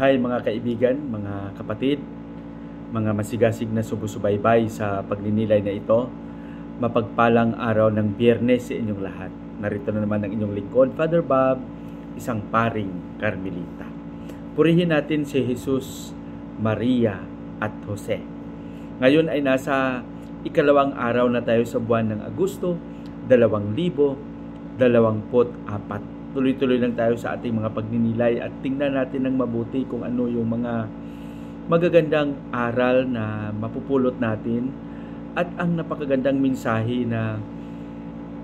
Hi mga kaibigan, mga kapatid, mga masigasig na sumusubaybay sa pagninilay na ito. Mapagpalang araw ng Biyernes sa inyong lahat. Narito na naman ang inyong lingkod, Father Bob, isang paring Carmelita. Purihin natin si Jesus, Maria at Jose. Ngayon ay nasa ikalawang araw na tayo sa buwan ng Agosto, 2024. Tuloy-tuloy lang tayo sa ating mga pagninilay at tingnan natin ng mabuti kung ano yung mga magagandang aral na mapupulot natin at ang napakagandang mensahe na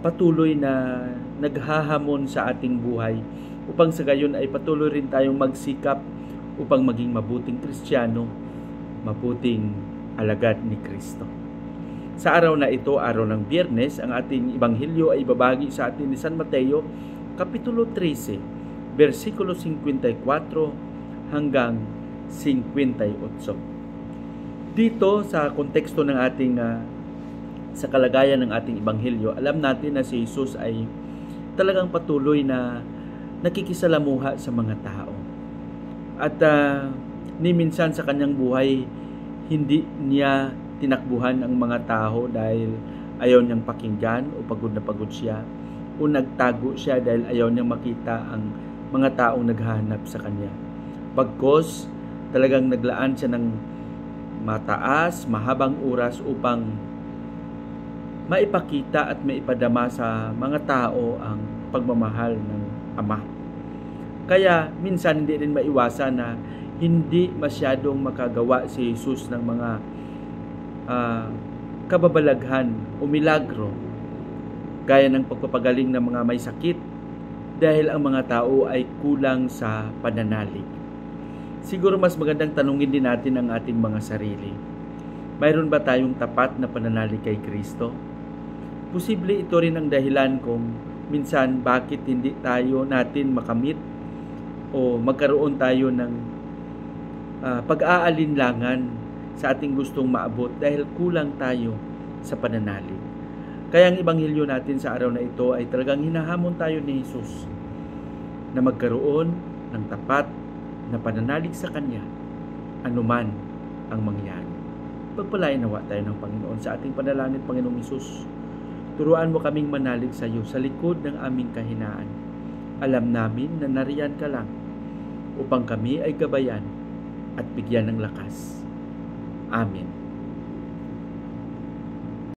patuloy na naghahamon sa ating buhay upang sa gayon ay patuloy rin tayong magsikap upang maging mabuting Kristiyano, mabuting alagad ni Kristo. Sa araw na ito, araw ng Biyernes, ang ating Ebanghelyo ay ibabagi sa atin ni San Mateo, Kapitulo 13, versikulo 54 hanggang 58. Dito sa konteksto ng ating sa kalagayan ng ating Ebanghelyo, alam natin na si Jesus ay talagang patuloy na nakikisalamuha sa mga tao. At ni minsan sa kanyang buhay, hindi niya tinakbuhan ang mga tao dahil ayaw niyang pakinggan o pagod na pagod siya, o nagtago siya dahil ayaw niyang makita ang mga taong naghahanap sa kanya. Bagkus, talagang naglaan siya ng mataas, mahabang oras upang maipakita at maipadama sa mga tao ang pagmamahal ng Ama. Kaya minsan hindi rin maiwasan na hindi masyadong makagawa si Jesus ng mga kababalaghan o milagro gaya ng pagpapagaling ng mga may sakit dahil ang mga tao ay kulang sa pananalig. Siguro mas magandang tanungin din natin ang ating mga sarili. Mayroon ba tayong tapat na pananalig kay Kristo? Posible ito rin ang dahilan kung minsan bakit hindi natin makamit o magkaroon tayo ng pag-aalinlangan sa ating gustong maabot dahil kulang tayo sa pananalig. Kaya ang Ebanghelyo natin sa araw na ito ay talagang hinahamon tayo ni Jesus na magkaroon ng tapat na pananalig sa Kanya anuman ang mangyari. Pagpalain nawa tayo ng Panginoon sa ating panalangin. Panginoong Jesus, turuan mo kaming manalig sa iyo sa likod ng aming kahinaan. Alam namin na nariyan ka lang upang kami ay gabayan at bigyan ng lakas. Amen.